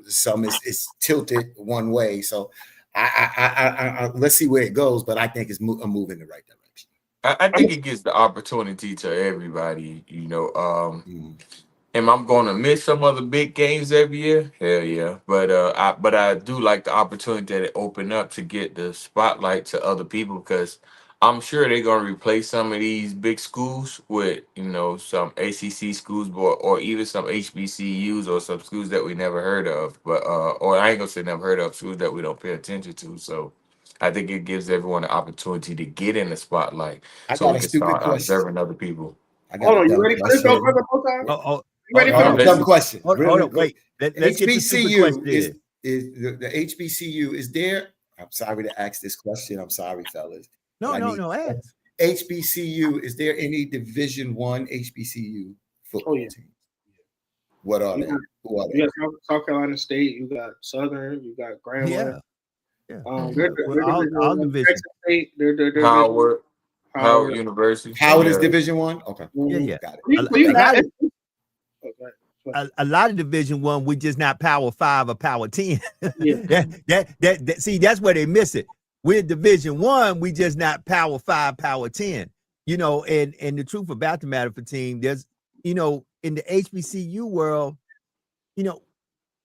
some is tilted one way. So I let's see where it goes. But I think it's a move in the right direction. I think it gives the opportunity to everybody. Am I going to miss some of the big games every year? Hell yeah. But I do like the opportunity that it opened up to get the spotlight to other people because I'm sure they're going to replace some of these big schools with, some ACC schools or even some HBCUs or some schools that we never heard of. But or I ain't going to say never heard of, schools that we don't pay attention to. So I think it gives everyone the opportunity to get in the spotlight so we can start observing other people. Hold on, you ready for this, Brother Bowtie? Dumb question. Hold on, wait. Let's get the stupid question. Is the HBCU is there? I'm sorry to ask this question. I'm sorry, fellas. No. Ask. HBCU, is there any Division I HBCU football team? What are they? Who are they? You got South Carolina State. You got Southern. You got Grambling. Yeah. All division. Texas State. They're Howard University. Howard is Division I. Okay. Yeah. Got it. A lot of Division I, we just not Power 5 or Power 10. Yeah. See, that's where they miss it. We're Division I, we just not Power 5, Power 10. And the truth about the matter for team, there's, in the HBCU world,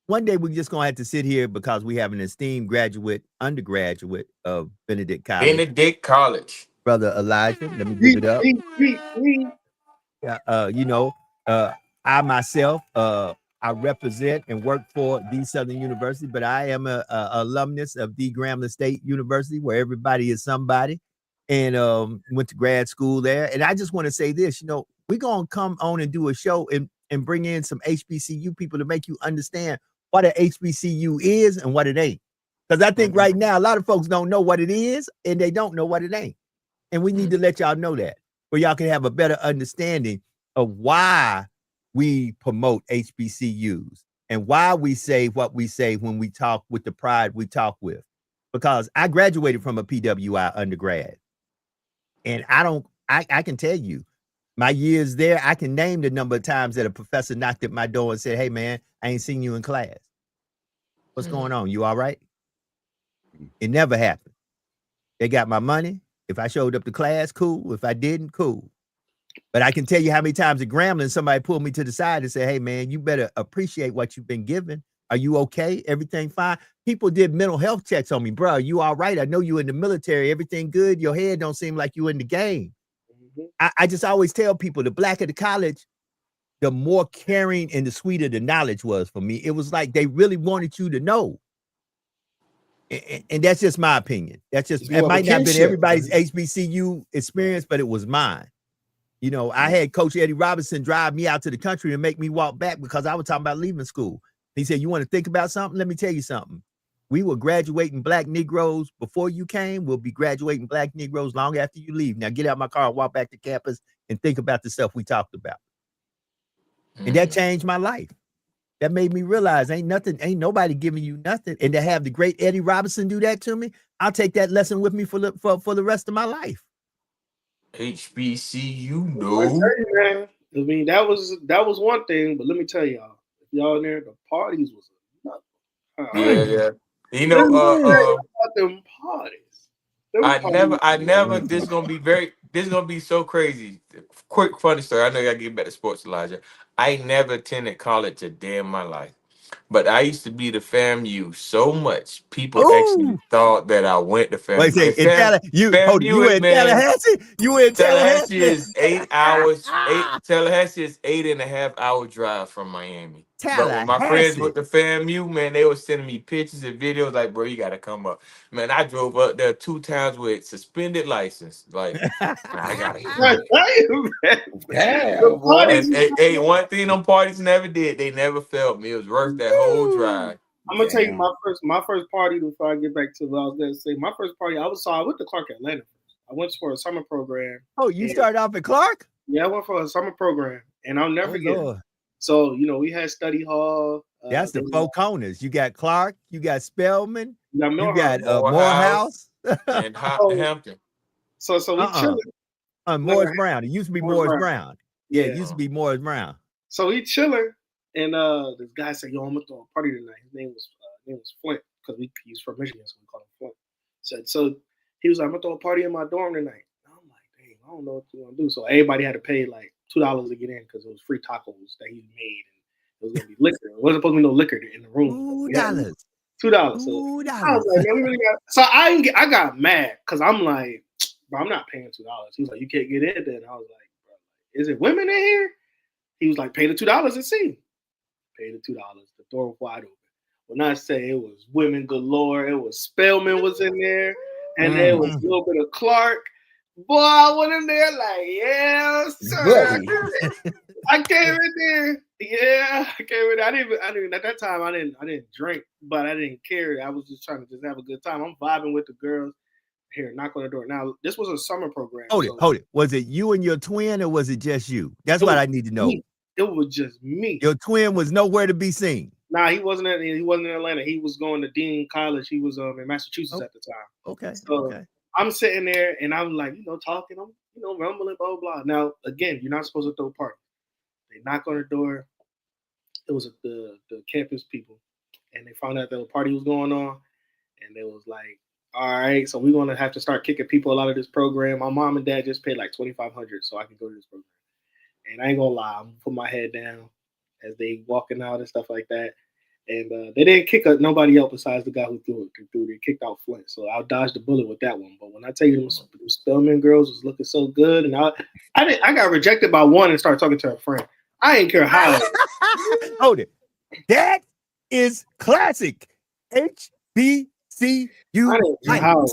one day we're just gonna have to sit here because we have an esteemed undergraduate of Benedict College, Benedict College. Brother Elijah. Let me give it up. You know, I myself, I represent and work for the Southern University, but I am a alumnus of the Grambling State University, where everybody is somebody, and went to grad school there. And I just want to say this, you know, we're gonna come on and do a show and bring in some HBCU people to make you understand what an HBCU is and what it ain't. Because I think right now a lot of folks don't know what it is and they don't know what it ain't. And we need to let y'all know that, where y'all can have a better understanding of why we promote HBCUs and why we say what we say when we talk with the pride we talk with. Because I graduated from a PWI undergrad, and I can tell you my years there, I can name the number of times that a professor knocked at my door and said, "Hey man, I ain't seen you in class. What's going on? You all right?" It never happened. They got my money. If I showed up to class, cool. If I didn't, cool. But I can tell you how many times at Grambling somebody pulled me to the side and said, "Hey man, you better appreciate what you've been given. Are you okay? Everything fine?" People did mental health checks on me. Bro, you all right? I know you in the military. Everything good? Your head don't seem like you in the game. I just always tell people, the blacker the college, the more caring and the sweeter the knowledge was for me. It was like they really wanted you to know. And that's just my opinion. That's just, it might not have been everybody's HBCU experience, but it was mine. You know, I had Coach Eddie Robinson drive me out to the country and make me walk back because I was talking about leaving school. He said, "You want to think about something? Let me tell you something. We were graduating Black Negroes before you came. We'll be graduating Black Negroes long after you leave. Now get out of my car and walk back to campus and think about the stuff we talked about." And that changed my life. That made me realize ain't nobody giving you nothing. And to have the great Eddie Robinson do that to me, I'll take that lesson with me for the rest of my life. HBCU, no. I mean, that was one thing, but let me tell y'all, if y'all in there, the parties was nothing. Yeah. You know, about them parties. I never. This is gonna be so crazy. Quick funny story. I know you gotta get back to sports, Elijah. I never attended college a day in my life. But I used to be the FAMU so much, people actually thought that I went to FAMU. Wait, you in Tallahassee? You in Tallahassee is 8 hours. Tallahassee is 8.5 hour drive from Miami. But when my friends went to FAMU, man, they were sending me pictures and videos like, "Bro, you gotta come up." Man, I drove up there 2 times with suspended license. Like, I gotta and hey, one thing them parties never did, they never felt me. It was worth that whole drive. I'm gonna tell you my first party before I get back to what I was gonna say. My first party, I went to Clark Atlanta first. I went for a summer program. Oh, you started off at Clark? Yeah, I went for a summer program, and I'll never forget it. So, you know, we had study hall. That's the four corners. You got Clark, you got Spelman, you got Morehouse, and Hampton. So we chilling. Morris Brown. It used to be Morris Brown. Yeah, it used to be Morris Brown. So he chilling, and this guy said, "Yo, I'm gonna throw a party tonight." His name was Flint, because he's from Michigan, so we call him Flint. So he was like, "I'm gonna throw a party in my dorm tonight." And I'm like, "Dang, I don't know what you want to do." So everybody had to pay like $2 to get in because it was free tacos that he made, and it was gonna be liquor. It wasn't supposed to be no liquor in the room. $2. $2. So I was like, "Man, we really got." So I got mad because I'm like, "Bro, I'm not paying $2." He was like, "You can't get in there." And I was like, "Bro, is it women in here?" He was like, "Pay the $2 and see." Pay the $2. The door was wide open. When I say it was women galore, it was Spelman was in there, and there was a little bit of Clark. Boy, I went in there like, "Yeah, sir." I came in there. Yeah, I came in there. I didn't at that time I didn't drink, but I didn't care. I was just trying to just have a good time. I'm vibing with the girls. Here, knock on the door. Now, this was a summer program. Hold it. Was it you and your twin, or was it just you? That's what I need to know. It was just me. Your twin was nowhere to be seen. Nah, he wasn't in Atlanta. He was going to Dean College. He was in Massachusetts at the time. Okay. So I'm sitting there and I'm like, talking, I'm rumbling, blah, blah. Now, again, you're not supposed to throw parties. They knock on the door. It was the campus people, and they found out that a party was going on, and they was like, "All right, so we're gonna have to start kicking people out of this program." My mom and dad just paid like $2,500 so I could go to this program. And I ain't gonna lie, I'm gonna put my head down as they walking out and stuff like that. And they didn't kick nobody else besides the guy who threw it. They kicked out Flint, so I dodged the bullet with that one. But when I tell you them Spelman girls was looking so good, and I got rejected by one and started talking to her friend. I ain't care how. Hold it. That is classic. HBCU.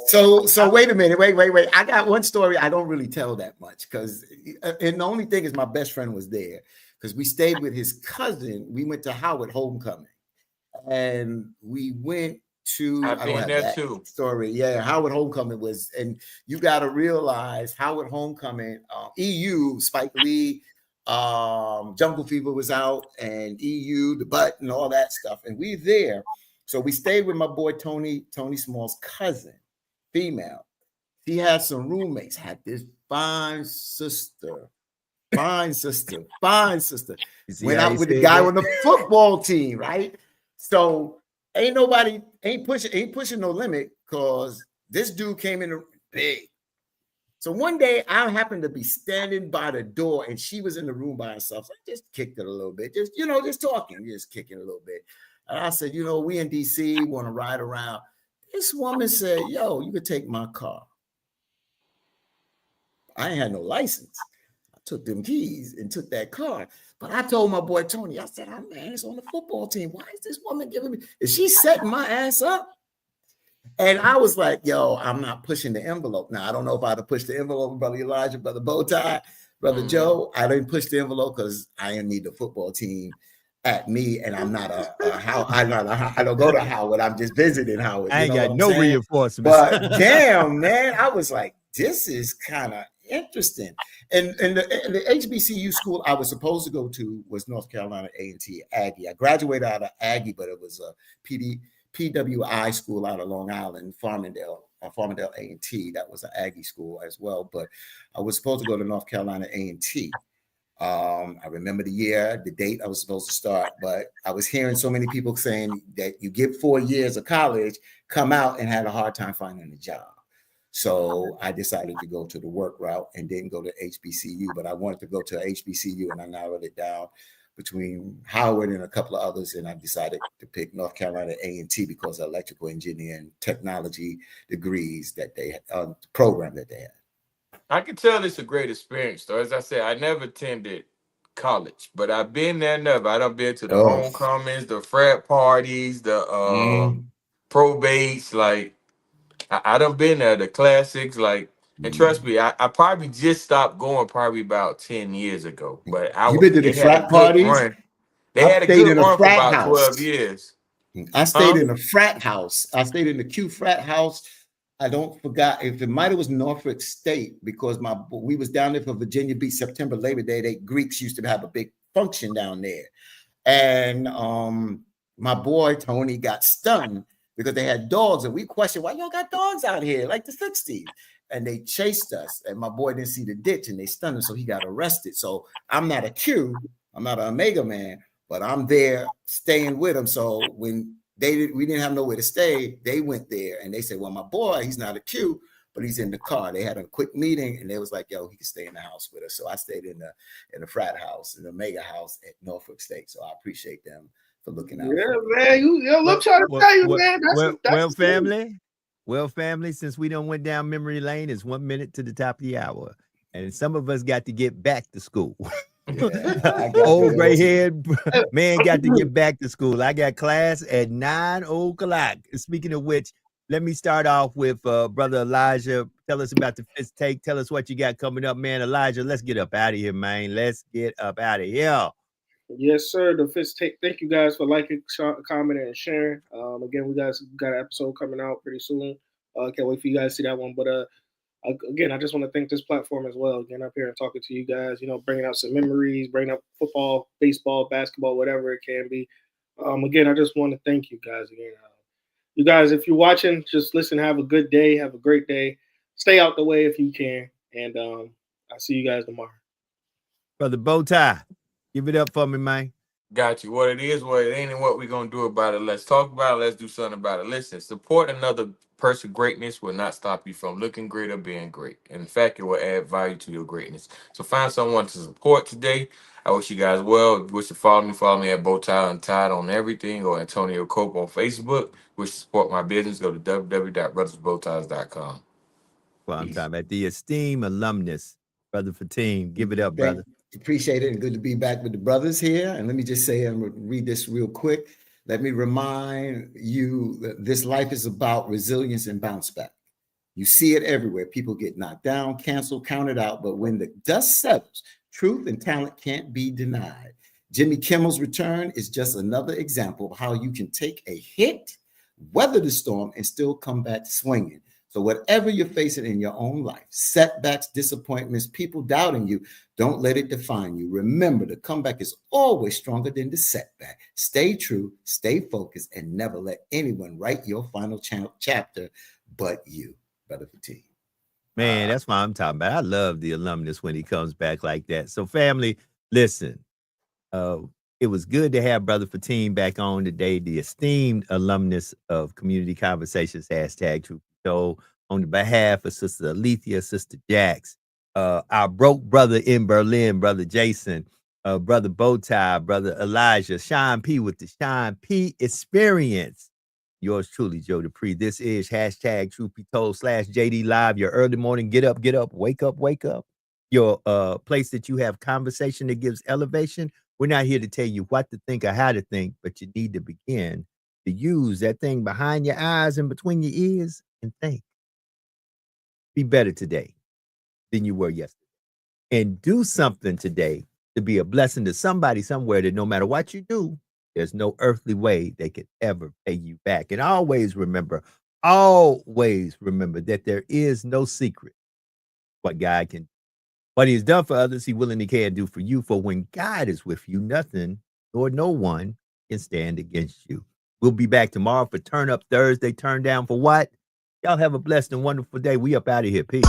So wait a minute. Wait. I got one story. I don't really tell that much because, and the only thing is my best friend was there because we stayed with his cousin. We went to Howard homecoming, and we went to. I've been there too. Story, yeah. Howard homecoming was, and you got to realize Howard homecoming. EU Spike Lee. Jungle Fever was out, and EU, the Butt, and all that stuff, and we there. So we stayed with my boy Tony Small's cousin, female. She had some roommates. Had this fine sister. Went out with the guy on the football team, right? So ain't pushing no limit because this dude came in big. So one day I happened to be standing by the door and she was in the room by herself. So I just kicked it a little bit, just talking, just kicking a little bit. And I said, we in DC want to ride around. This woman said, yo, you could take my car. I ain't had no license. I took them keys and took that car. But I told my boy Tony, I said, man, it's on the football team. Why is this woman giving me? Is she setting my ass up? And I was like, yo, I'm not pushing the envelope. Now, I don't know if I'd have pushed the envelope, Brother Elijah, Brother Bowtie, Brother Joe. I didn't push the envelope because I didn't need the football team at me. And I'm not I don't go to Howard. I'm just visiting Howard. I ain't got no reinforcements. But damn, man, I was like, this is kind of interesting. And the HBCU school I was supposed to go to was North Carolina A&T Aggie. I graduated out of Aggie, but it was a PWI school out of Long Island, Farmingdale A&T. That was an Aggie school as well. But I was supposed to go to North Carolina A&T. I remember the year, the date I was supposed to start, but I was hearing so many people saying that you get 4 years of college, come out and had a hard time finding a job. So I decided to go to the work route and didn't go to HBCU, but I wanted to go to HBCU and I narrowed it down between Howard and a couple of others, and I decided to pick North Carolina A&T because of electrical engineering technology degrees that they had, program that they had. I can tell it's a great experience, though. As I said, I never attended college, but I've been there. I done been to the homecomings, the frat parties, the probates. Like I done been there, the classics. Like, and trust me, I probably just stopped going probably about 10 years ago. But you been to the frat parties? They had a good run for about 12 years. I stayed in a frat house. I stayed in the Q frat house. I don't forgot if it might have was Norfolk State because we was down there for Virginia Beach September Labor Day. They Greeks used to have a big function down there, and my boy Tony got stunned because they had dogs, and we questioned why y'all got dogs out here like the 60s, and they chased us, and my boy didn't see the ditch, and they stunned him, so he got arrested. So I'm not a Q, I'm not an Omega man, but I'm there staying with him. So when we didn't have nowhere to stay, they went there and they said, well, my boy, he's not a Q, but he's in the car. They had a quick meeting and they was like, yo, he can stay in the house with us. So I stayed in the frat house, in the Omega house at Norfolk State. So I appreciate them for looking out. Yeah, man. I'm trying to tell you, man. Well, family, since we done went down memory lane, it's 1 minute to the top of the hour. And some of us got to get back to school. Old gray head man got to get back to school. I got class at 9 o'clock. Speaking of which, let me start off with Brother Elijah. Tell us about the fifth take. Tell us what you got coming up, man. Elijah, let's get up out of here, man. Let's get up out of here. Yes, sir. The fifth take. Thank you guys for liking, commenting, and sharing. Again, we got an episode coming out pretty soon. Can't wait for you guys to see that one. But again, I just want to thank this platform as well. Getting up here and talking to you guys, bringing out some memories, bringing up football, baseball, basketball, whatever it can be. Again, I just want to thank you guys again. You guys, if you're watching, just listen, have a good day, have a great day. Stay out the way if you can. And I'll see you guys tomorrow. Brother Bowtie, give it up for me, man. Got you. What it ain't and what we're going to do about it. Let's talk about it. Let's do something about it. Listen, support another personal greatness will not stop you from looking great or being great. In fact, it will add value to your greatness. So find someone to support today. I wish you guys well. If you wish to follow me at Bowtie Untied on everything, or Antonio Cope on Facebook. Wish to support my business, go to www.brothersbowties.com. Well, I'm talking about the esteemed alumnus, Brother Fatim. Give it up, brother. Appreciate it, and good to be back with the brothers here. And let me just say, I'm going to read this real quick. Let me remind you that this life is about resilience and bounce back. You see it everywhere. People get knocked down, canceled, counted out. But when the dust settles, truth and talent can't be denied. Jimmy Kimmel's return is just another example of how you can take a hit, weather the storm, and still come back swinging. So whatever you're facing in your own life, setbacks, disappointments, people doubting you, don't let it define you. Remember, the comeback is always stronger than the setback. Stay true, stay focused, and never let anyone write your final chapter but you, Brother Fatim. Man, that's what I'm talking about. I love the alumnus when he comes back like that. So family, listen, it was good to have Brother Fatim back on today, the esteemed alumnus of Community Conversations, #Truth Be Told, on the behalf of Sister Alethea, Sister Jax, our broke brother in Berlin, Brother Jason, Brother Bowtie, Brother Elijah, Sean P with the Sean P Experience. Yours truly, Joe Dupree. This is #Truth Be Told /JD Live, your early morning get up, wake up. Your place that you have conversation that gives elevation. We're not here to tell you what to think or how to think, but you need to begin to use that thing behind your eyes and between your ears and think. Be better today than you were yesterday. And do something today to be a blessing to somebody somewhere that no matter what you do, there's no earthly way they could ever pay you back. And always remember that there is no secret what God can do. What he has done for others, he will and he can do for you. For when God is with you, nothing nor no one can stand against you. We'll be back tomorrow for Turn Up Thursday. Turn down for what? Y'all have a blessed and wonderful day. We up out of here. Peace.